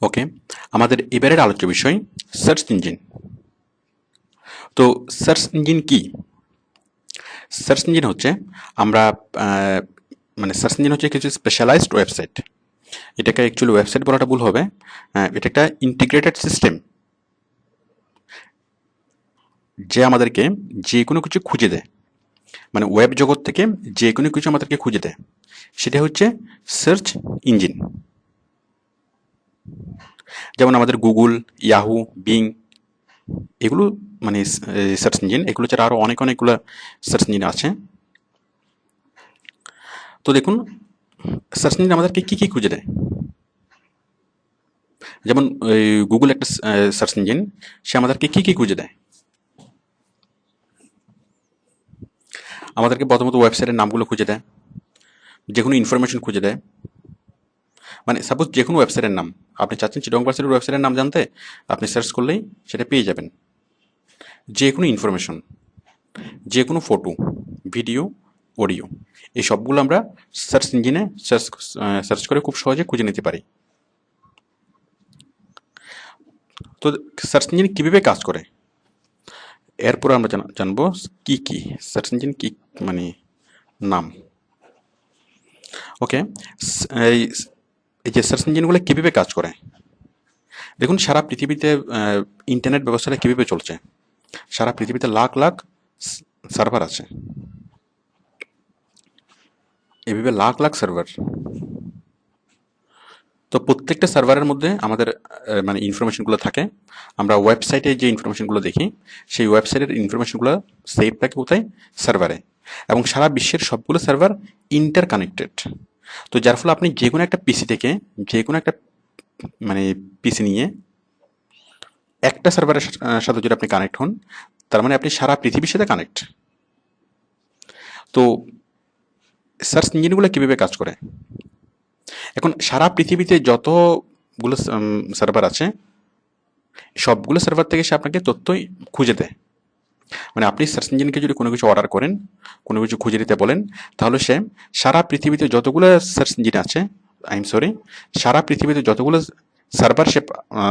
ওকে, আমাদের এবারের আলোচ্য বিষয় সার্চ ইঞ্জিন। তো সার্চ ইঞ্জিন কি? সার্চ ইঞ্জিন হচ্ছে আমরা আহ, মানে সার্চ ইঞ্জিন হচ্ছে কিছু স্পেশালাইজড ওয়েবসাইট। এটাকে অ্যাকচুয়ালি ওয়েবসাইট বলাটা ভুল হবে। এটা একটা ইন্টিগ্রেটেড সিস্টেম, যে আমাদেরকে যে কোনো কিছু খুঁজে দেয়, মানে ওয়েব জগৎ থেকে যে কোনো কিছু আমাদেরকে খুঁজে দেয়, সেটা হচ্ছে সার্চ ইঞ্জিন। যেমন আমাদের গুগল, ইয়াহু, বিং, এগুলো মানে সার্চ ইঞ্জিন। এগুলো ছাড়া আরও অনেকগুলো সার্চ ইঞ্জিন আছে। তো দেখুন, সার্চ ইঞ্জিন আমাদেরকে কী কী খুঁজে দেয়। যেমন গুগল একটা সার্চ ইঞ্জিন, সে আমাদেরকে কী কী খুঁজে দেয়। আমাদেরকে প্রথমত ওয়েবসাইটের নামগুলো খুঁজে দেয়, যে কোনো ইনফরমেশন খুঁজে দেয়। মানে সাপোজ যে কোনো ওয়েবসাইটের নাম আপনি চাচ্ছেন চিটং ভার্সিটির ওয়েবসাইটের নাম জানতে, আপনি সার্চ করলেই সেটা পেয়ে যাবেন। যে কোনো ইনফরমেশন, যে কোনো ফটো, ভিডিও, অডিও, এই সবগুলো আমরা সার্চ ইঞ্জিনে সার্চ করে খুব সহজে খুঁজে নিতে পারি। তো সার্চ ইঞ্জিন কীভাবে কাজ করে, এরপর আমরা জানবো কি কি সার্চ ইঞ্জিন কি, মানে নাম। ওকে, এই এই যে সার্চ ইঞ্জিনগুলো কীভাবে কাজ করে, দেখুন সারা পৃথিবীতে ইন্টারনেট ব্যবস্থাটা কীভাবে চলছে। সারা পৃথিবীতে লাখ লাখ সার্ভার আছে, এভাবে লাখ লাখ সার্ভার। তো প্রত্যেকটা সার্ভারের মধ্যে আমাদের মানে ইনফরমেশনগুলো থাকে। আমরা ওয়েবসাইটে যে ইনফরমেশনগুলো দেখি, সেই ওয়েবসাইটের ইনফরমেশনগুলো সেভ থাকে কোথায়? সার্ভারে। এবং সারা বিশ্বের সবগুলো সার্ভার ইন্টার কানেক্টেড। তো যার ফলে আপনি যে কোনো একটা পিসি থেকে, যে কোনো একটা মানে পিসি নিয়ে একটা সার্ভারের সাথে যদি আপনি কানেক্ট হন, তার মানে আপনি সারা পৃথিবীর সাথে কানেক্ট। তো সার্চ ইঞ্জিনগুলো কীভাবে কাজ করে, এখন সারা পৃথিবীতে যতগুলো সার্ভার আছে, সবগুলো সার্ভার থেকে সে আপনাকে তথ্যই খুঁজে দেয়। মানে আপনি সার্চ ইঞ্জিনকে যদি কোনো কিছু অর্ডার করেন, কোনো কিছু খুঁজে দিতে বলেন, তাহলে সে সারা পৃথিবীতে যতগুলো সার্চ ইঞ্জিন আছে, সারা পৃথিবীতে যতগুলো সার্ভার সে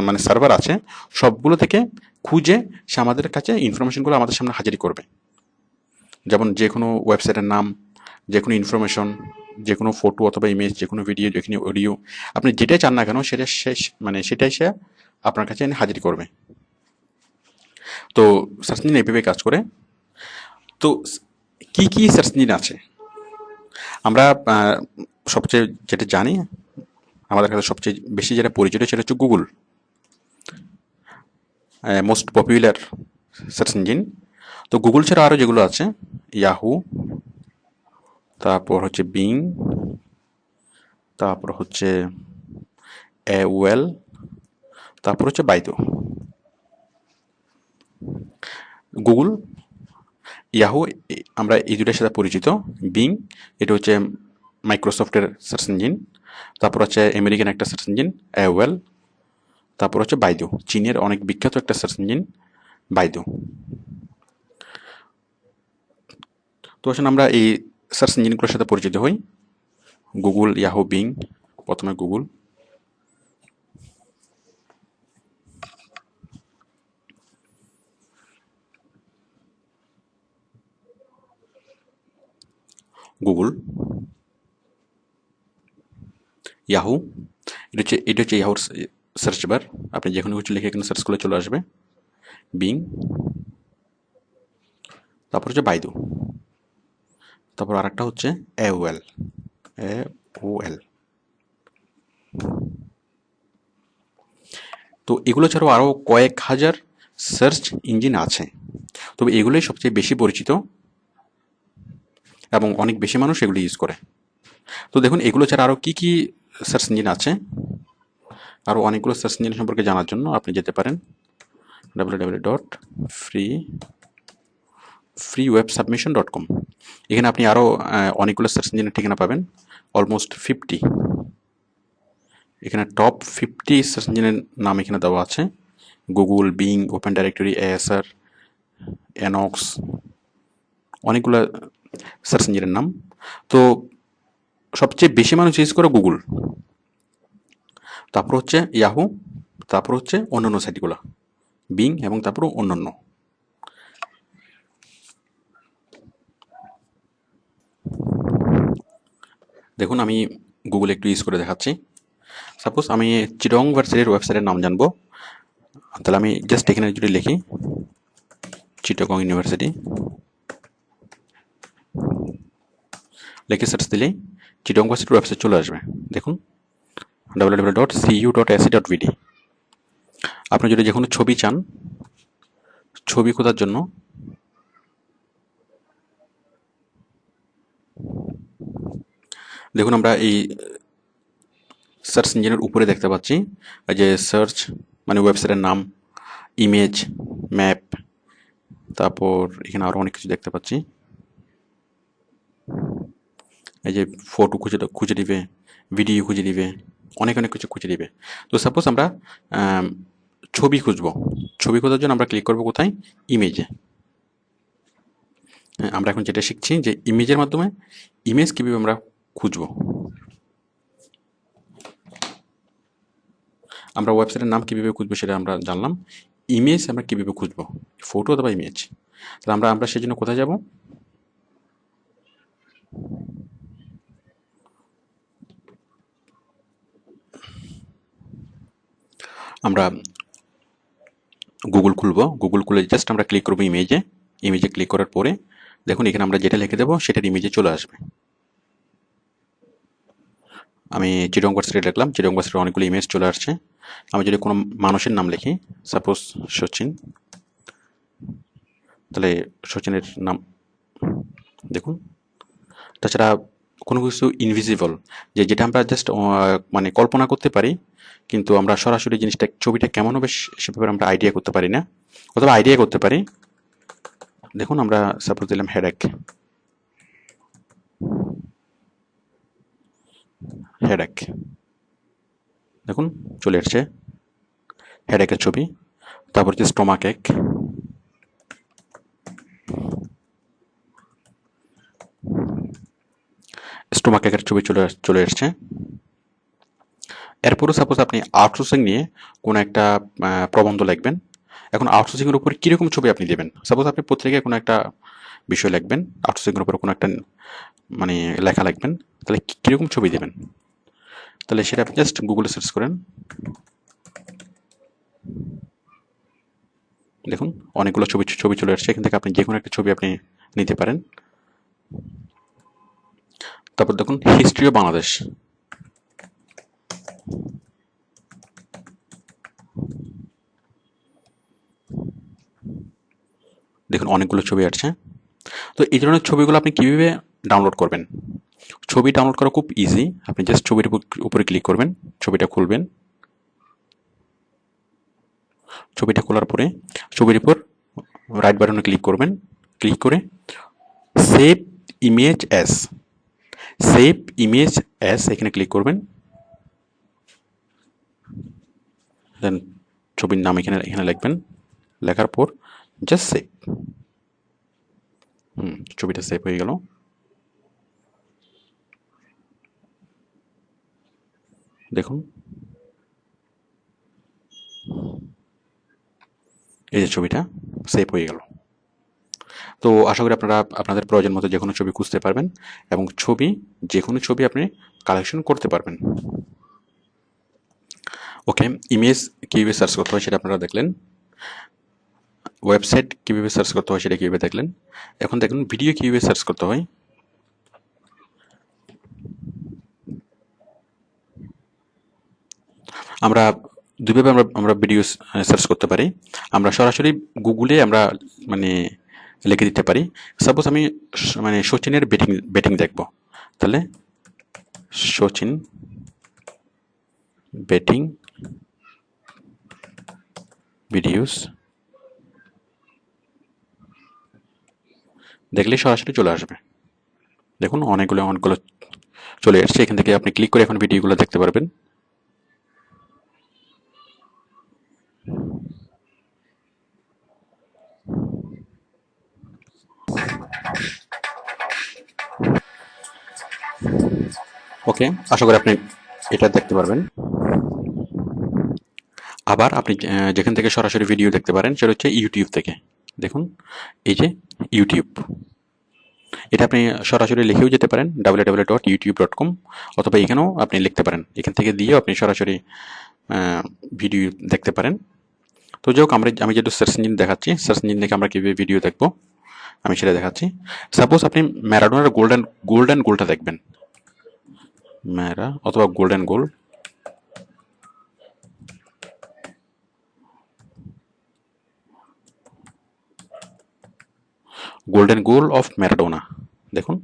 মানে সার্ভার আছে, সবগুলো থেকে খুঁজে সে আমাদের কাছে ইনফরমেশনগুলো আমাদের সামনে হাজির করবে। যেমন যে কোনো ওয়েবসাইটের নাম, যে কোনো ইনফরমেশন, যে কোনো ফটো অথবা ইমেজ, যে কোনো ভিডিও, যে কোনো অডিও, আপনি যেটাই চান না কেন সেটা সেটাই সে আপনার কাছে এনে হাজির করবে। তো সার্চ ইঞ্জিন এইভাবে কাজ করে। তো কি কি সার্চ ইঞ্জিন আছে, আমরা সবচেয়ে যেটা জানি, আমাদের কাছে সবচেয়ে বেশি যেটা পরিচিত সেটা হচ্ছে Google, most popular search engine. তো গুগল ছাড়া আরও যেগুলো আছে, ইয়াহু, তারপর হচ্ছে বিং, তারপর হচ্ছে ওয়েল, তারপর হচ্ছে বাইদো। গুগল, ইয়াহু আমরা এই দুটার সাথে পরিচিত। বিং, এটা হচ্ছে মাইক্রোসফটের সার্চ ইঞ্জিন। তারপর হচ্ছে আমেরিকান একটা সার্চ ইঞ্জিন ওয়েল। তারপর হচ্ছে বাইদো, চীনের অনেক বিখ্যাত একটা সার্চ ইঞ্জিন বাইদো। তো আসলে আমরা এই সার্চ ইঞ্জিনগুলোর সাথে পরিচিত হই। Google, Yahoo, being. প্রথমে গুগল। গুগল, ইয়াহু, এটা হচ্ছে ইয়াহুর সার্চ বার। আপনি যে কোনো কিছু লিখে এখানে সার্চ করলে চলে আসবে। বিং, তারপর হচ্ছে বাইদু, তারপর আরেকটা হচ্ছে ওয়েল, ওএল। তো এগুলো ছাড়াও আরও কয়েক হাজার সার্চ ইঞ্জিন আছে, তবে এগুলোই সবচেয়ে বেশি পরিচিত এবং অনেক বেশি মানুষ এগুলো ইউজ করে। তো দেখুন এগুলো ছাড়া আরও কী কী সার্চ ইঞ্জিন আছে। আরও অনেকগুলো সার্চ ইঞ্জিন সম্পর্কে জানার জন্য আপনি যেতে পারেন www.freewebsubmission.com। এখানে আপনি আরও অনেকগুলো সার্চ ইঞ্জিনের ঠিকানা পাবেন, অলমোস্ট 50। এখানে টপ 50 সার্চ ইঞ্জিনের নাম এখানে দেওয়া আছে। Google, Bing, open directory, ASR, এনক্স, অনেকগুলো সার্চ ইঞ্জিনের নাম। তো সবচেয়ে বেশি মানুষ ইউজ করে গুগল। তারপর হচ্ছে ইয়াহু, তারপর হচ্ছে অন্যান্য সাইটগুলো, বিং এবং তারপর অন্যান্য। দেখুন আমি গুগল একটু ইউজ করে দেখাচ্ছি। সাপোজ আমি চিটং ভার্সিটির ওয়েবসাইটের নাম জানবো, তাহলে আমি জাস্ট এখানে যদি লিখি চিটগং ইউনিভার্সিটি, লিখে সার্চ দিলেই চিটং ভার্সিটির ওয়েবসাইট চলে আসবে। দেখুন www.cu.ac.vd। আপনি যদি যে কোনো ছবি চান, ছবি খোঁজার জন্য দেখুন আমরা এই সার্চ ইঞ্জিনের উপরে দেখতে পাচ্ছি এই যে সার্চ মানে ওয়েবসাইটের নাম, ইমেজ, ম্যাপ, তারপর এখানে আরও অনেক কিছু দেখতে পাচ্ছি। এই যে ফটো খুঁজে দিবে, ভিডিও খুঁজে দিবে, অনেক অনেক কিছু খুঁজে দিবে। তো সাপোজ আমরা ছবি খুঁজবো, ছবি খোঁজার জন্য আমরা ক্লিক করবো কোথায়? ইমেজে। আমরা এখন যেটা শিখছি যে ইমেজের মাধ্যমে ইমেজ কীভাবে আমরা খুঁজবো। আমরা ওয়েবসাইটের নাম কীভাবে খুঁজবো সেটা আমরা জানলাম। ইমেজ আমরা কীভাবে খুঁজবো, ফটো অথবা ইমেজ। তাহলে আমরা সেই জন্য কোথায় যাব? আমরা গুগল খুলবো, গুগল খুলে জাস্ট আমরা ক্লিক করবো ইমেজে। ইমেজে ক্লিক করার পরে দেখুন এখানে আমরা যেটা লিখে দেবো সেটার ইমেজে চলে আসবে। আমি চিটং ভার্সিটি লিখলাম, চিটং ভার্সিটির অনেকগুলো ইমেজ চলে আসছে। আমি যদি কোনো মানুষের নাম লিখি, সাপোজ সচিন, তাহলে সচিনের নাম দেখুন। তাছাড়া কোনো কিছু ইনভিজিবল, যেটা আমরা জাস্ট মানে কল্পনা করতে পারি, কিন্তু আমরা সরাসরি জিনিসটা ছবিটা কেমন হবে সেভাবে আমরা আইডিয়া করতে পারি না, অথবা আইডিয়া করতে পারি। দেখুন আমরা সাপোজ দিলাম হেডেক, হেডেক, দেখুন চলে এসছে হেডেকের ছবি। তারপর হচ্ছে স্টোমাক এক, স্টোমাক একের ছবি চলে এসছে। এরপরও সাপোজ আপনি আউটসোর্সিং নিয়ে কোনো একটা প্রবন্ধ লিখবেন। এখন আউটসোর্সিংয়ের উপর কীরকম ছবি আপনি দেবেন? সাপোজ আপনি পত্রিকায় কোনো একটা বিষয় লিখবেন, আউটসোর্সিংয়ের উপর কোনো একটা মানে লেখা লিখবেন, তাহলে কীরকম ছবি দেবেন? তাহলে সেটা আপনি জাস্ট গুগলে সার্চ করেন। দেখুন অনেকগুলো ছবি চলে আসছে, এখান থেকে আপনি যে কোনো একটা ছবি আপনি নিতে পারেন। তারপর দেখুন হিস্ট্রি অফ বাংলাদেশ, দেখুন অনেকগুলো ছবি আসছে। তো এই ধরনের ছবিগুলো আপনি কীভাবে ডাউনলোড করবেন? ছবি ডাউনলোড করা খুব ইজি। আপনি জাস্ট ছবির উপরে ক্লিক করবেন, ছবিটা খুলবেন। ছবিটা খোলার পরে ছবির উপর রাইট বাটনে ক্লিক করবেন, ক্লিক করে save image as, save image as এখানে ক্লিক করবেন। দেন ছবির নাম এখানে লিখবেন, লেখার পর জাস্ট সেভ। ছবিটা সেভ হয়ে গেল। দেখুন এই যে ছবিটা সেভ হয়ে গেল। তো আশা করি আপনারা আপনাদের প্রয়োজন মতো যে কোনো ছবি খুঁজতে পারবেন এবং যে কোনো ছবি আপনি কালেকশন করতে পারবেন। ওকে, ইমেজ কীভাবে সার্চ করতে হয় সেটা আপনারা দেখলেন, ওয়েবসাইট কীভাবে সার্চ করতে হয় সেটা কীভাবে দেখলেন। এখন দেখুন ভিডিও কীভাবে সার্চ করতে হয়। আমরা দুইভাবে আমরা ভিডিও সার্চ করতে পারি। আমরা সরাসরি গুগলে আমরা মানে লিখে দিতে পারি। সাপোজ আমি মানে সচিনের ব্যাটিং দেখব, তাহলে সচিন ব্যাটিং ভিডিওস দেখলে সরাসরি চলে আসবে। দেখুন অনেকগুলো চলে আসছে, এখান থেকে আপনি ক্লিক করে এখন ভিডিওগুলো দেখতে পারবেন। ওকে, আশা করি আপনি এটা দেখতে পারবেন। আবার আপনি যেখান থেকে সরাসরি ভিডিও দেখতে পারেন সেটা হচ্ছে ইউটিউব থেকে। দেখুন এই যে ইউটিউব, এটা আপনি সরাসরি লিখেও যেতে পারেন www.youtube.com, অথবা এখানেও আপনি লিখতে পারেন, এখান থেকে দিয়েও আপনি সরাসরি ভিডিও দেখতে পারেন। তো যাই হোক, আমি যেহেতু সার্চ ইঞ্জিন দেখাচ্ছি, সার্চ ইঞ্জিন থেকে আমরা কীভাবে ভিডিও দেখবো আমি সেটা দেখাচ্ছি। সাপোজ আপনি ম্যারাডোনার গোল্ডেন গোলটা দেখবেন, ম্যারা অথবা golden goal, golden goal of Maradona, দেখুন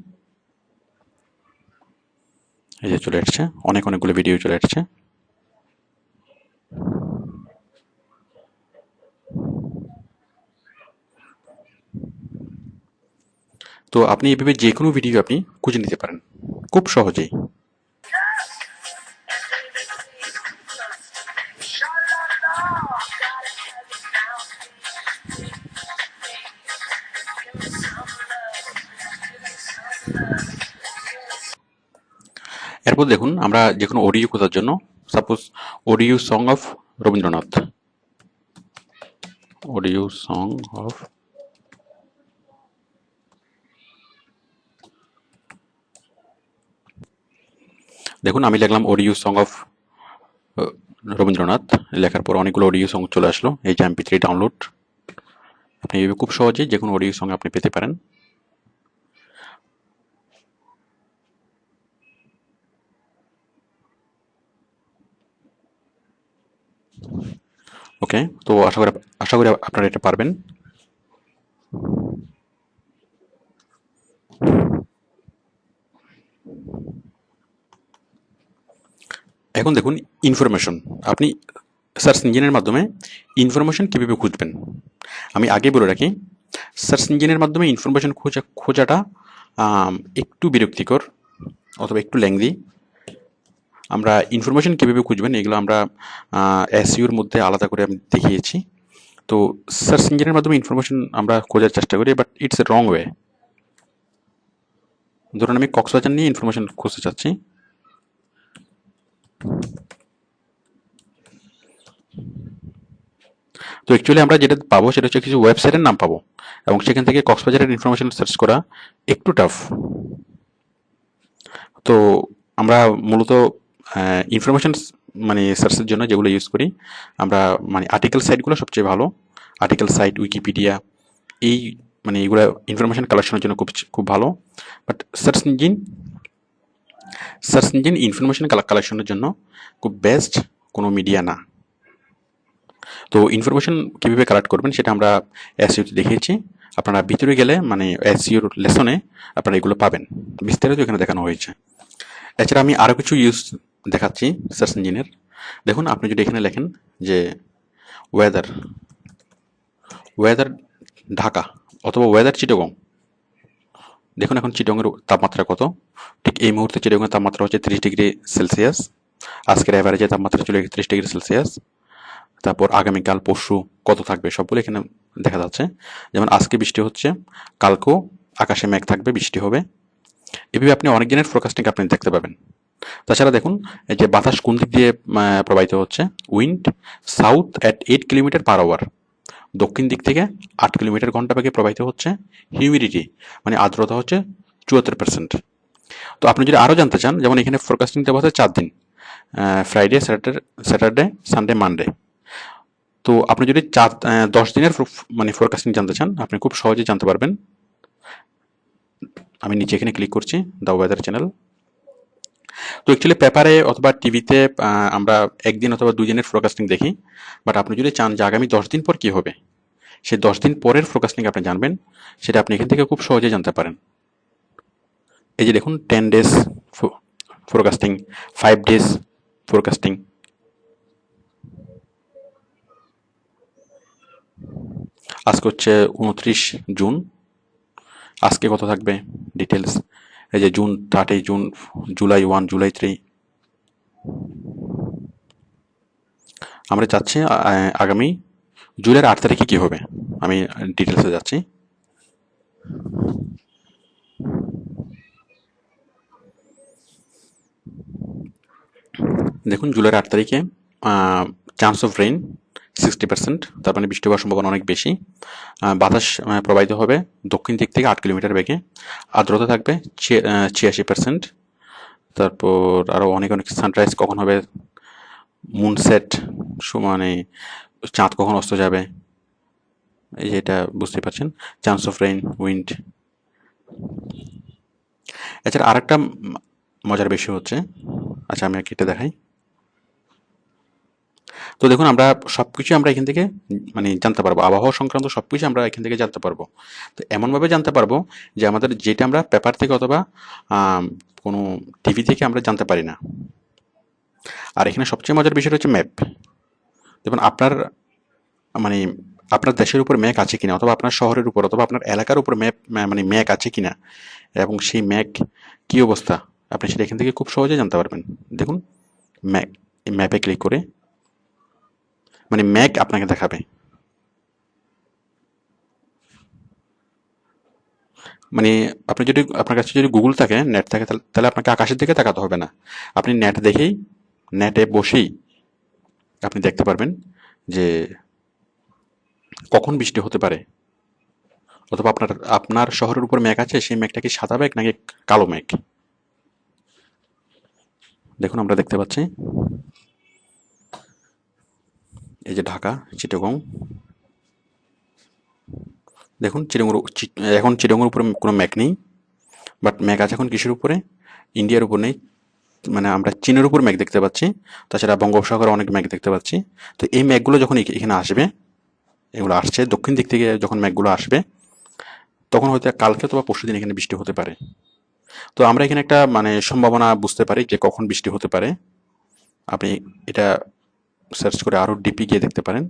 এই যে চলে আসছে, অনেকগুলো ভিডিও চলে আসছে। তো আপনি এভাবে যে কোনো ভিডিও আপনি খুঁজে নিতে পারেন খুব সহজেই। এরপর দেখুন, আমরা যে কোনো অডিও খোঁজার জন্য, suppose audio song of Rabindranath, audio song of, দেখুন আমি লিখলাম অডিও সং অফ রবীন্দ্রনাথ, লেখার পর অনেকগুলো অডিও সং চলে আসলো, এই যে MP3 ডাউনলোড। আপনি এভাবে খুব সহজেই যে কোনো অডিও সং আপনি পেতে পারেন। ওকে, তো আশা করি আপনারা এটা পারবেন। এখন দেখুন ইনফরমেশন, আপনি সার্চ ইঞ্জিনের মাধ্যমে ইনফরমেশন কীভাবে খুঁজবেন। আমি আগে বলে রাখি, সার্চ ইঞ্জিনের মাধ্যমে ইনফরমেশন খোঁজাটা একটু বিরক্তিকর অথবা একটু লেংদি। আমরা ইনফরমেশন কীভাবে খুঁজবেন এগুলো আমরা SEOর মধ্যে আলাদা করে আমি দেখিয়েছি। তো সার্চ ইঞ্জিনের মাধ্যমে ইনফরমেশন আমরা খোঁজার চেষ্টা করি, but it's a wrong way. ধরুন আমি কক্সবাজার নিয়ে ইনফরমেশন খুঁজতে চাচ্ছি, তো অ্যাকচুয়ালি আমরা যেটা পাবো সেটা হচ্ছে কিছু ওয়েবসাইটের নাম পাবো, এবং সেখান থেকে কক্সবাজারের ইনফরমেশন সার্চ করা একটু টাফ। তো আমরা মূলত ইনফরমেশন মানে সার্চের জন্য যেগুলো ইউজ করি আমরা, মানে আর্টিকেল সাইটগুলো সবচেয়ে ভালো, আর্টিকেল সাইট, উইকিপিডিয়া, এই মানে এইগুলো ইনফরমেশন কালেকশনের জন্য খুব খুব ভালো। বাট সার্চ ইঞ্জিন ইনফরমেশন কালেকশনের জন্য খুব বেস্ট কোনো মিডিয়া না। তো ইনফরমেশন কীভাবে কালেক্ট করবেন সেটা আমরা এসইওতে দেখিয়েছি। আপনারা ভিতরে গেলে মানে এসইওর লেসনে আপনারা এগুলো পাবেন, বিস্তারিত এখানে দেখানো হয়েছে। এছাড়া আমি আরও কিছু ইউজ দেখাচ্ছি সার্চ ইঞ্জিনের। দেখুন আপনি যদি এখানে লেখেন যে ওয়েদার, ওয়েদার ঢাকা অথবা ওয়েদার চিটাগং, দেখুন এখন চিটাগংয়ের তাপমাত্রা কত। ঠিক এই মুহূর্তে চিটাগংয়ের তাপমাত্রা হচ্ছে 30°C। আজকের অ্যাভারেজে তাপমাত্রা ছিল 31°C। তারপর আগামীকাল পরশু কত থাকবে সবগুলো এখানে দেখা যাচ্ছে। যেমন আজকে বৃষ্টি হচ্ছে, কালকেও আকাশে মেঘ থাকবে, বৃষ্টি হবে। এভাবে আপনি অনেক দিনের ফোরকাস্টিং আপনি দেখতে পাবেন। তাছাড়া দেখুন এই যে বাতাস কোন দিক দিয়ে প্রবাহিত হচ্ছে, উইন্ড সাউথ অ্যাট 8 কিলোমিটার/আওয়ার, দক্ষিণ দিক থেকে 8 কিলোমিটার ঘন্টা বেগে প্রবাহিত হচ্ছে। হিউমিডিটি মানে আর্দ্রতা হচ্ছে 74%। তো আপনি যদি আরও জানতে চান, যেমন এখানে ফোরকাস্টিং দেওয়া আছে 4 দিন, ফ্রাইডে, স্যাটারডে, সানডে, মানডে। তো আপনি যদি 10 দিনের মানে ফোরকাস্টিং জানতে চান আপনি খুব সহজেই জানতে পারবেন। আমি নিচে এখানে ক্লিক করছি, দ্য ওয়েদার চ্যানেল। তো অ্যাকচুয়ালি পেপারে অথবা টিভিতে আমরা একদিন অথবা 2 দিনের ফোরকাস্টিং দেখি, বাট আপনি যদি চান যে আগামী 10 দিন পর কী হবে, সেই 10 দিন পরের ফোরকাস্টিং আপনি জানবেন, সেটা আপনি এখান থেকে খুব সহজেই জানতে পারেন। এই যে দেখুন 10 ডেজ ফোরকাস্টিং, 5 ডেজ ফোরকাস্টিং। আজকে হচ্ছে 29 জুন, আজকে কত থাকবে ডিটেলস। এই যে জুন 30, জুন, জুলাই 1, জুলাই 3। আমরা যাচ্ছি আগামী জুলাইয়ের 8 তারিখে কী হবে, আমি ডিটেলসে যাচ্ছি। দেখুন জুলাইয়ের 8 তারিখে চান্স অফ রেইন 60%, তার মানে বৃষ্টি হওয়ার সম্ভাবনা অনেক বেশি। বাতাস প্রবাহিত হবে দক্ষিণ দিক থেকে 8 কিলোমিটার বেগে। আর্দ্রতা থাকবে 86%। তারপর আরও অনেক অনেক সানরাইজ কখন হবে, মুনসেট মানে চাঁদ কখন অস্ত যাবে, এই যে এটা বুঝতে পারছেন। Chance of rain, wind. এছাড়া আরেকটা মজার বিষয় হচ্ছে, আচ্ছা আমি কেটে দেখাই। তো দেখুন আমরা সবকিছু আমরা এখান থেকে মানে জানতে পারবো, আবহাওয়া সংক্রান্ত সবকিছু আমরা এখান থেকে জানতে পারবো। তো এমনভাবে জানতে পারবো যে আমাদের যেটা আমরা পেপার থেকে অথবা কোনো টিভি থেকে আমরা জানতে পারি না। আর এখানে সবচেয়ে মজার বিষয় হচ্ছে ম্যাপ। দেখুন আপনার মানে আপনার দেশের উপর ম্যাপ আছে কিনা, অথবা আপনার শহরের উপর অথবা আপনার এলাকার উপর ম্যাপ মানে ম্যাপ আছে কিনা, এবং সেই ম্যাপ কী অবস্থা আপনি সেটা এখান থেকে খুব সহজে জানতে পারবেন। দেখুন ম্যাপ, এই ম্যাপে ক্লিক করে মানে ম্যাপ আপনাকে দেখাবে। মানে আপনি যদি আপনার কাছে যদি গুগল থাকে, নেট থাকে, তাহলে আপনাকে আকাশের দিকে তাকাতে হবে না। আপনি নেট দেখেই, নেটে বসেই আপনি দেখতে পারবেন যে কখন বৃষ্টি হতে পারে, অথবা আপনার আপনার শহরের উপর মেঘ আছে, সেই মেঘটা কি সাদা মেঘ নাকি কালো মেঘ। দেখুন আমরা দেখতে পাচ্ছি এই যে ঢাকা, চিটাগং। দেখুন এখন চিটাগংয়ের উপরে কোনো মেঘ নেই, বাট মেঘ আছে এখন কিসের উপরে, ইন্ডিয়ার উপর নেই, মানে আমরা চীনের উপর মেঘ দেখতে পাচ্ছি। তাছাড়া বঙ্গোপসাগরে অনেক মেঘ দেখতে পাচ্ছি। তো এই মেঘগুলো যখন এখানে আসবে, এগুলো আসছে দক্ষিণ দিক থেকে, যখন মেঘগুলো আসবে তখন হয়তো কালকে অথবা পরশুদিন এখানে বৃষ্টি হতে পারে। তো আমরা এখানে একটা মানে সম্ভাবনা বুঝতে পারি যে কখন বৃষ্টি হতে পারে। আপনি এটা সার্চ করে আরও ডিপি গিয়ে দেখতে পারেন।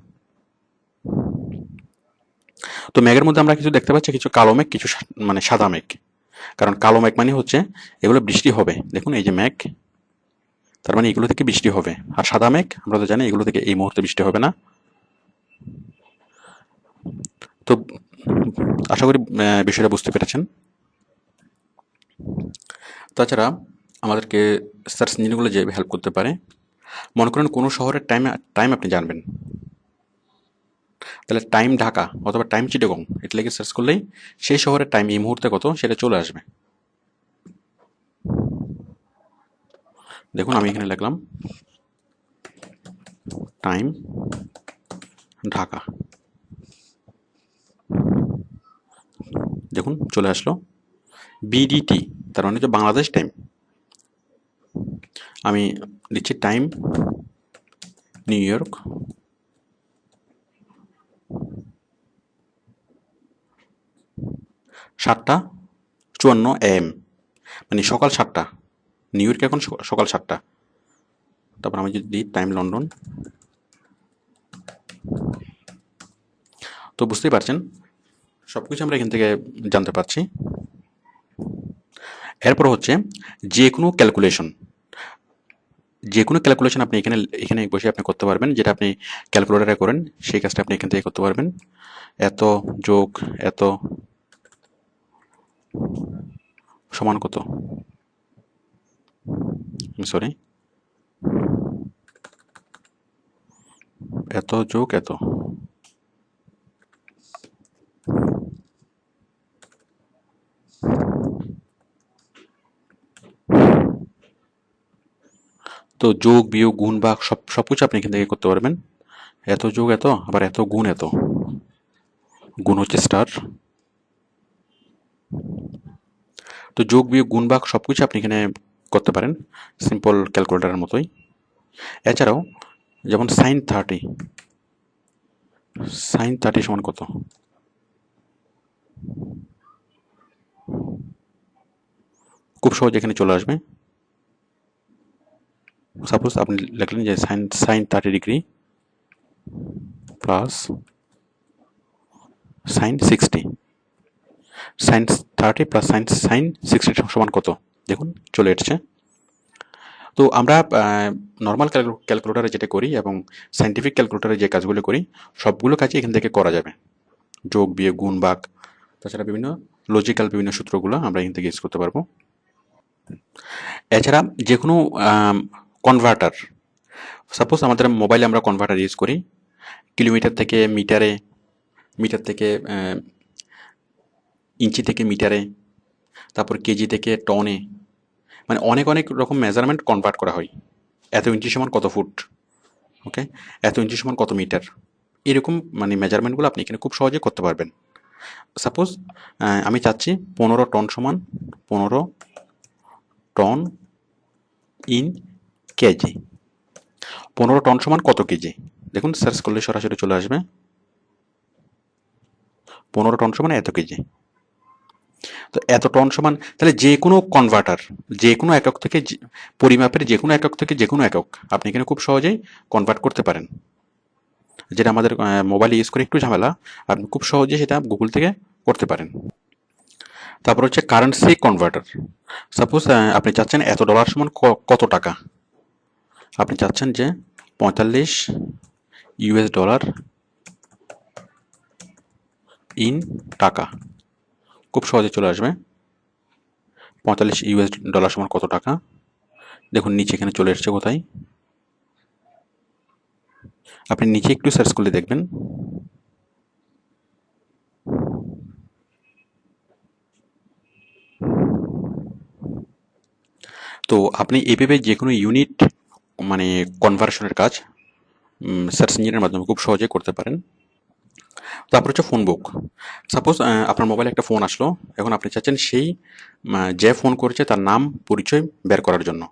তো মেঘের মধ্যে আমরা কিছু দেখতে পাচ্ছি, কিছু কালো মেঘ, কিছু মানে সাদা মেঘ। কারণ কালো মেঘ মানে হচ্ছে এগুলো বৃষ্টি হবে। দেখুন এই যে মেঘ, তার মানে এগুলো থেকে বৃষ্টি হবে। আর সাদা মেঘ আমরা তো জানি এগুলো থেকে এই মুহূর্তে বৃষ্টি হবে না। তো আশা করি বিষয়টা বুঝতে পেরেছেন। তাছাড়া আমাদেরকে সার্চ ইঞ্জিনগুলো যে হেল্প করতে পারে, মনে করেন কোনো শহরের টাইম আপনি জানবেন, তাহলে টাইম ঢাকা অথবা টাইম চিটাগং এটা লিখে সার্চ করলেই সেই শহরের টাইম এই মুহূর্তে কত সেটা চলে আসবে। দেখুন আমি এখানে লিখলাম টাইম ঢাকা, দেখুন চলে আসলো বিডিটি, তার মানে হচ্ছে বাংলাদেশ টাইম। আমি দিচ্ছি টাইম নিউ ইয়র্ক, 7:54 AM, মানে সকাল 7টা। নিউ ইয়র্কে এখন সকাল 7টা। তারপর আমি যদি দিই টাইম লন্ডন, তো বুঝতেই পারছেন সব কিছু আমরা এখান থেকে জানতে পারছি। এরপর হচ্ছে যে কোনো ক্যালকুলেশন, যে কোনো ক্যালকুলেশন আপনি এখানে এখানে বসে আপনি করতে পারবেন, যেটা আপনি ক্যালকুলেটারে করেন সেই কাজটা আপনি এখান থেকে করতে পারবেন। এত যোগ এত সমান কত, সরি, এত যোগ এত, তো যোগ বিয়োগ গুণ ভাগ সব কিছু আপনি এখান থেকে করতে পারবেন। এত যোগ এত, আবার এত গুণ এত, গুণ হচ্ছে স্টার। তো যোগ বিয়োগ গুণ ভাগ সব কিছু আপনি এখানে করতে পারেন সিম্পল ক্যালকুলেটারের মতোই। এছাড়াও যেমন সাইন 30 সমান কত, খুব সহজ এখানে চলে আসবে। সাপোজ আপনি লিখলেন যে sine 30 degree plus sine 60, sine 30 plus sine 60 সমান কত, দেখুন চলে এসেছে। তো আমরা নর্মাল ক্যালকুলেটারে যেটা করি এবং সাইন্টিফিক ক্যালকুলেটারে যে কাজগুলো করি সবগুলো কাজই এখান থেকে করা যাবে। যোগ বিয়োগ গুণ ভাগ, তাছাড়া বিভিন্ন লজিক্যাল বিভিন্ন সূত্রগুলো আমরা এখান থেকে ইউজ করতে পারবো। এছাড়া যে কোনো কনভার্টার, সাপোজ আমাদের মোবাইলে আমরা কনভার্টার ইউজ করি, কিলোমিটার থেকে মিটারে, মিটার থেকে ইঞ্চি থেকে মিটারে, তারপর কেজি থেকে টনে, মানে অনেক অনেক রকম মেজারমেন্ট কনভার্ট করা হয়। এত ইঞ্চি সমান কত ফুট, ওকে, এত ইঞ্চি সমান কত মিটার, এরকম মানে মেজারমেন্টগুলো আপনি এখানে খুব সহজে করতে পারবেন। সাপোজ আমি চাচ্ছি 15 টন সমান 15 টন ইন কেজি। 15 টন সমান কত কেজি? দেখুন সার্চ করলে সরাসরি চলে আসবে 15 টন সমান এত কেজি। তো এত টন সমান, তাহলে যে কোনো কনভার্টার, যে কোনো একক থেকে পরিমাপের যে কোনো একক থেকে যে কোনো একক আপনি এখানে খুব সহজেই কনভার্ট করতে পারেন। যেটা আমাদের মোবাইল ইউজ করে একটু ঝামেলা, আপনি খুব সহজে সেটা গুগল থেকে করতে পারেন। তারপর হচ্ছে কারেন্সি কনভার্টার। সাপোজ আপনি চাচ্ছেন এত ডলার সমান কত টাকা, আপনি চাচ্ছেন যে 45 ইউএস ডলার ইন টাকা, খুব সহজে চলে আসবে 45 ইউএস ডলার সমান কত টাকা। দেখুন নিচে এখানে চলে এসছে কোথায়, আপনি নিচে একটু সার্চ করলে দেখবেন। তো আপনি এইভাবে যে কোনো ইউনিট মানে কনভার্সনের কাজ সার্চ ইঞ্জিনের মাধ্যমে খুব সহজে করতে পারেন। তারপর হচ্ছে ফোন বুক। সাপোজ আপনার মোবাইলে একটা ফোন আসলো, এখন আপনি চাচ্ছেন সেই যে ফোন করেছে তার নাম পরিচয় বের করার জন্য,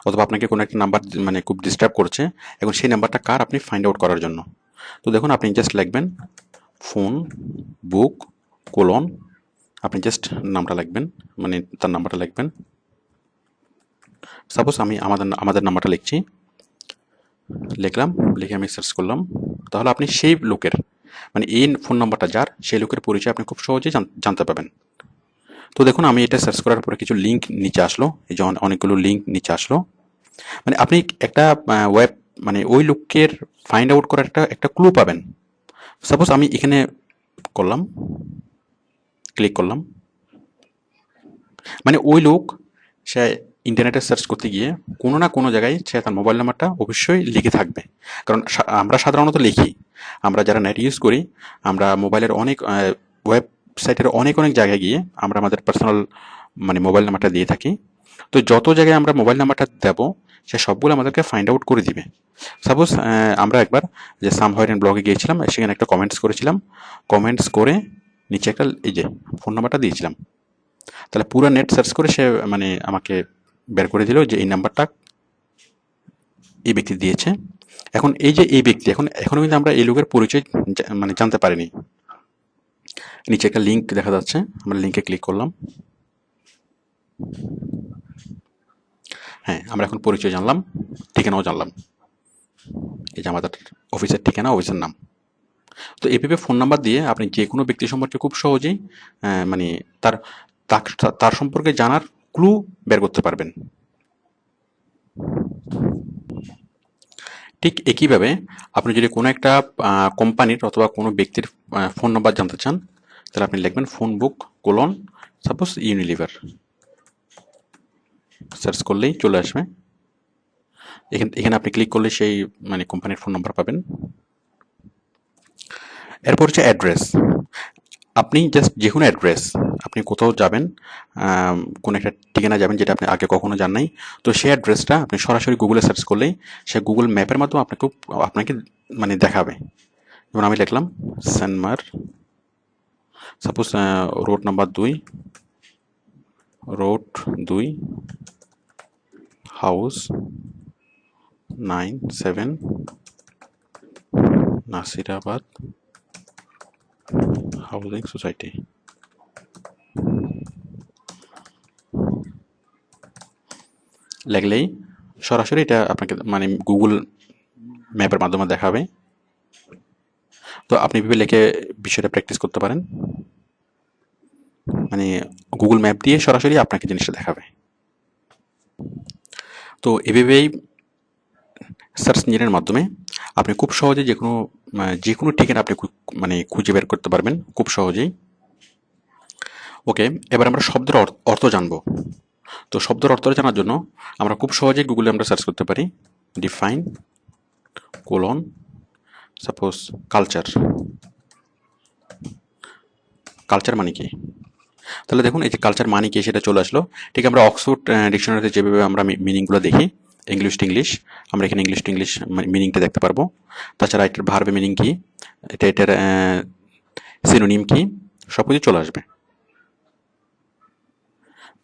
অথবা আপনাকে কোনো একটা নাম্বার মানে খুব ডিস্টার্ব করছে, এখন সেই নাম্বারটা কার আপনি ফাইন্ড আউট করার জন্য। তো দেখুন আপনি জাস্ট লিখবেন ফোন বুক কোলন, আপনি জাস্ট নামটা লিখবেন, মানে তার নাম্বারটা লিখবেন। সাপোজ আমি আমাদের নাম্বারটা লিখছি, লিখলাম, লিখে আমি সার্চ করলাম, তাহলে আপনি সেই লোকের মানে এই ফোন নাম্বারটা যার, সেই লোকের পরিচয় আপনি খুব সহজেই জানতে পাবেন। তো দেখুন আমি এটা সার্চ করার পরে কিছু লিঙ্ক নিচে আসলো, এই যে অনেকগুলো লিঙ্ক নিচে আসলো, মানে আপনি একটা ওয়েব মানে ওই লোকের ফাইন্ড আউট করার একটা ক্লু পাবেন। সাপোজ আমি এখানে করলাম, ক্লিক করলাম, মানে ওই লোক সে ইন্টারনেটে সার্চ করতে গিয়ে কোনো না কোনো জায়গায় সে তার মোবাইল নাম্বারটা অবশ্যই লিখে থাকবে। কারণ আমরা সাধারণত লিখি, আমরা যারা নেট ইউজ করি, আমরা মোবাইলের অনেক ওয়েবসাইটের অনেক অনেক জায়গায় গিয়ে আমরা আমাদের পার্সোনাল মানে মোবাইল নাম্বারটা দিয়ে থাকি। তো যত জায়গায় আমরা মোবাইল নাম্বারটা দেব, সে সবগুলো আমাদেরকে ফাইন্ড আউট করে দিবে। সাপোজ আমরা একবার যে সাম হয়রেন ব্লগে গিয়েছিলাম, সেখানে একটা কমেন্টস করেছিলাম, কমেন্টস করে নিচে একটা এই যে ফোন নাম্বারটা দিয়েছিলাম, তাহলে পুরো নেট সার্চ করে সে মানে আমাকে বের করে দিল যে এই নাম্বারটা এই ব্যক্তি দিয়েছে। এখন এই যে এই ব্যক্তি, এখনো কিন্তু আমরা এই লোকের পরিচয় মানে জানতে পারিনি। নিচে একটা লিঙ্ক দেখা যাচ্ছে, আমরা লিঙ্কে ক্লিক করলাম, হ্যাঁ আমরা এখন পরিচয় জানলাম, ঠিকানাও জানলাম, এই যে আমাদের অফিসের ঠিকানা, অফিসের নাম। তো এভাবে ফোন নাম্বার দিয়ে আপনি যে কোনো ব্যক্তি সম্পর্কে খুব সহজেই মানে তার তার সম্পর্কে জানার ক্লু বের করতে পারবেন। ঠিক একইভাবে আপনি যদি কোনো একটা কোম্পানির অথবা কোনো ব্যক্তির ফোন নাম্বার জানতে চান, তাহলে আপনি লিখবেন ফোন বুক কোলন সাপোজ ইউনিলিভার, সার্চ করলেই চলে আসবে। এখানে আপনি ক্লিক করলে সেই মানে কোম্পানির ফোন নাম্বার পাবেন। এরপর হচ্ছে অ্যাড্রেস। আপনি জাস্ট যে কোনো অ্যাড্রেস, আপনি কোথাও যাবেন, কোনো একটা ঠিকানা যাবেন যেটা আপনি আগে কখনো যান নাই, তো সেই অ্যাড্রেসটা আপনি সরাসরি গুগলে সার্চ করলেই সে গুগল ম্যাপের মাধ্যমে আপনাকে মানে দেখাবে। যেমন আমি লিখলাম সেনমার, suppose road number 2, road 2, house 9-7, Nasirabad housing society. লিখলেই সরাসরি এটা আপনাকে মানে গুগল ম্যাপের মাধ্যমে দেখাবে। তো আপনি ভেবে লিখে বিষয়টা প্র্যাকটিস করতে পারেন, মানে গুগল ম্যাপ দিয়ে সরাসরি আপনাকে জিনিসটা দেখাবে। তো এভাবেই সার্চ ইঞ্জিনের মাধ্যমে আপনি খুব সহজে যে কোনো ঠিকানা আপনি মানে খুঁজে বের করতে পারবেন খুব সহজেই। ওকে, এবার আমরা শব্দের অর্থ জানবো। তো শব্দের অর্থ জানার জন্য আমরা খুব সহজেই গুগলে আমরা সার্চ করতে পারি define colon suppose culture. Culture মানে কি? তাহলে দেখুন এই যে কালচার মানে কি সেটা চলে আসলো। ঠিক আমরা অক্সফোর্ড ডিকশনারিতে যেভাবে আমরা মিনিংগুলো দেখি ইংলিশ টু ইংলিশ, আমরা এখানে ইংলিশ টু ইংলিশ মিনিংটা দেখতে পারবো। তাছাড়া এটার ভার্বের মিনিং কি, এটার সিনোনিম কি, সব কিছু চলে আসবে।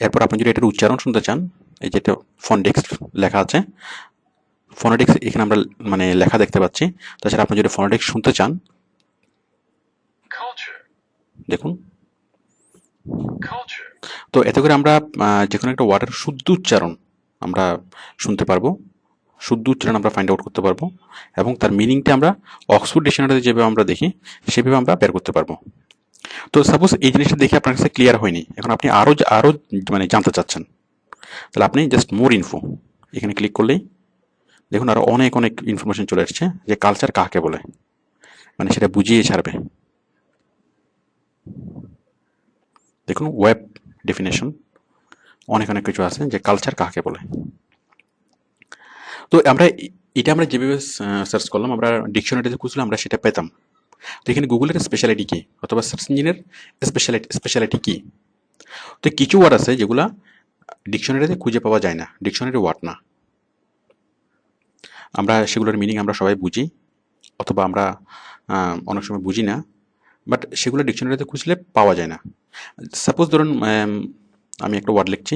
এরপর আপনি যদি এটার উচ্চারণ শুনতে চান, এই যেটা ফনেটিক্স লেখা আছে, ফনেটিক্স এখানে আমরা মানে লেখা দেখতে পাচ্ছি। তাছাড়া আপনি যদি ফনেটিক্স শুনতে চান, দেখুন। তো এতে করে আমরা যে কোনো একটা ওয়ার্ডের শুদ্ধ উচ্চারণ আমরা শুনতে পারবো, শুদ্ধ উচ্চারণ আমরা ফাইন্ড আউট করতে পারবো, এবং তার মিনিংটা আমরা অক্সফোর্ড ডিকশনারিতে যেভাবে আমরা দেখি সেভাবে আমরা বের করতে পারবো। তো সাপোজ এই জিনিসটা দেখে আপনার কাছে ক্লিয়ার হয়নি, এখন আপনি আরও মানে জানতে চাচ্ছেন, তাহলে আপনি জাস্ট মোর ইনফো এখানে ক্লিক করলেই দেখুন আরও অনেক অনেক ইনফরমেশন চলে আসছে যে কালচার কাকে বলে, মানে সেটা বুঝিয়ে ছাড়বে। দেখুন ওয়েব ডেফিনেশন অনেক অনেক কিছু আছে যে কালচার কাকে বলে। তো এটা আমরা যেভাবে সার্চ করলাম, আমরা ডিকশনারিতে খুঁজলে আমরা সেটা পেতাম। তো এখানে গুগলের স্পেশালিটি কি, অথবা সার্চ ইঞ্জিনের স্পেশালিটি কি? তো কিছু ওয়ার্ড আছে যেগুলা ডিকশনারিতে খুঁজে পাওয়া যায় না, ডিকশনারি ওয়ার্ড না, আমরা সেগুলোর মিনিং আমরা সবাই বুঝি, অথবা আমরা অনেক সময় বুঝি না, বাট সেগুলো ডিকশনারিতে খুঁজলে পাওয়া যায় না। সাপোজ ধরুন আমি একটা ওয়ার্ড লিখছি,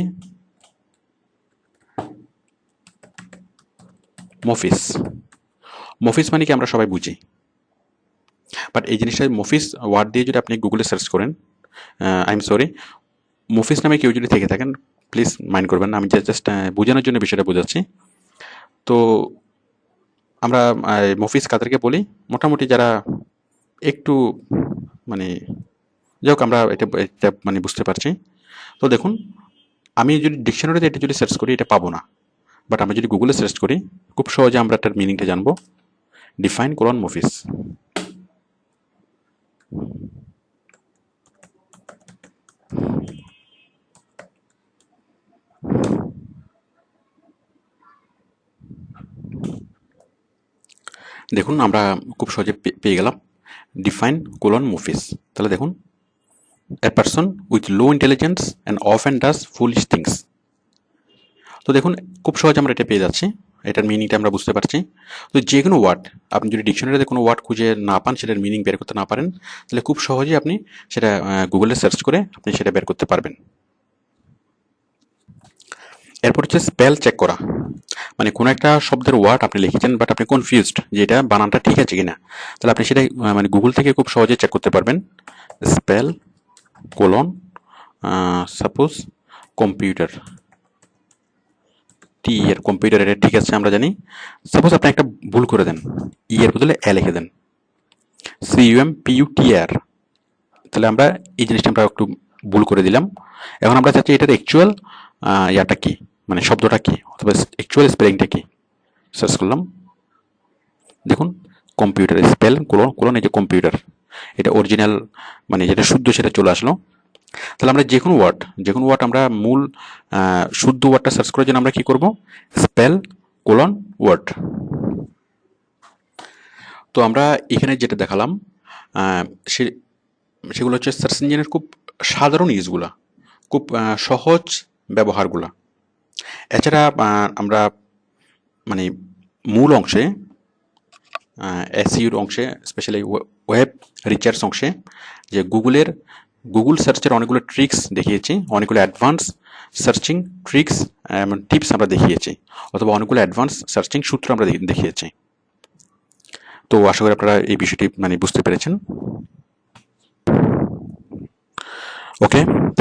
মফিস। মফিস মানে কি আমরা সবাই বুঝি, বাট এই জিনিসটা মফিস ওয়ার্ড দিয়ে যদি আপনি গুগলে সার্চ করেন, আই এম সরি, মফিস নামে কেউ যদি থেকে থাকেন প্লিজ মাইন্ড করবেন না, আমি জাস্ট বোঝানোর জন্য বিষয়টা বোঝাচ্ছি। তো আমরা মফিস কাদেরকে বলি, মোটামুটি যারা একটু মানে যাই হোক, আমরা এটা মানে বুঝতে পারছি। তো দেখুন আমি যদি ডিকশনারিতে এটা যদি সার্চ করি এটা পাবো না, বাট আমি যদি গুগলে সার্চ করি খুব সহজে আমরা এটার মিনিংটা জানবো। ডিফাইন কোলন মফিস। দেখুন আমরা খুব সহজে পেয়ে গেলাম ডিফাইন কোলন মফিস। তাহলে দেখুন a person with low intelligence and often does foolish things. তো দেখুন খুব সহজে আমরা এটা পেয়ে যাচ্ছি, এটার মিনিংটা আমরা বুঝতে পারছি। তো যে কোনো ওয়ার্ড আপনি যদি ডিকশনারিতে কোনো ওয়ার্ড খুঁজে না পান, সেটার মিনিং বের করতে না পারেন, তাহলে খুব সহজেই আপনি সেটা গুগলে সার্চ করে আপনি সেটা বের করতে পারবেন। এরপর হচ্ছে স্পেল চেক করা, মানে কোনো একটা শব্দের ওয়ার্ড আপনি লিখেছেন বাট আপনি কনফিউজড যে এটা বানানটা ঠিক আছে কিনা, তাহলে আপনি সেটা মানে গুগল থেকে খুব সহজে চেক করতে পারবেন। স্পেল কোলন সাপোজ কম্পিউটার, টি এর কম্পিউটার, এটা ঠিক আছে আমরা জানি। সাপোজ আপনি একটা ভুল করে দেন, ই এর বদলে এ লিখে দেন, CUMPUTR, তাহলে আমরা এই জিনিসটা আমরা একটু ভুল করে দিলাম। এখন আমরা চাচ্ছি এটার অ্যাকচুয়াল ইয়াটা কি, মানে শব্দটা কি, অথবা অ্যাকচুয়াল স্পেলিংটা কি, সার্চ করলাম। দেখুন কম্পিউটার স্পেল কোলন কোলন, এই যে কম্পিউটার, এটা অরিজিনাল মানে যেটা শুদ্ধ সেটা চলে আসলো। তাহলে আমরা যে কোনো ওয়ার্ড আমরা মূল শুদ্ধ ওয়ার্ডটা সার্চ করার জন্য আমরা কি করব, স্পেল কোলন ওয়ার্ড। তো আমরা এখানে যেটা দেখালাম সেগুলো হচ্ছে সার্চ ইঞ্জিনের খুব সাধারণ ইউজগুলা, খুব সহজ ব্যবহারগুলা। এছাড়া আমরা মানে মূল অংশে এসইউর অংশে, স্পেশালি ওয়েব রিসার্চ অংশে, যে গুগল সার্চের অনেকগুলো ট্রিক্স দেখিয়েছি, অনেকগুলো অ্যাডভান্স সার্চিং ট্রিক্স টিপস আমরা দেখিয়েছি, অথবা অনেকগুলো অ্যাডভান্স সার্চিং সূত্র আমরা দেখিয়েছি। তো আশা করি আপনারা এই বিষয়টি মানে বুঝতে পেরেছেন। ওকে, থ্যাংক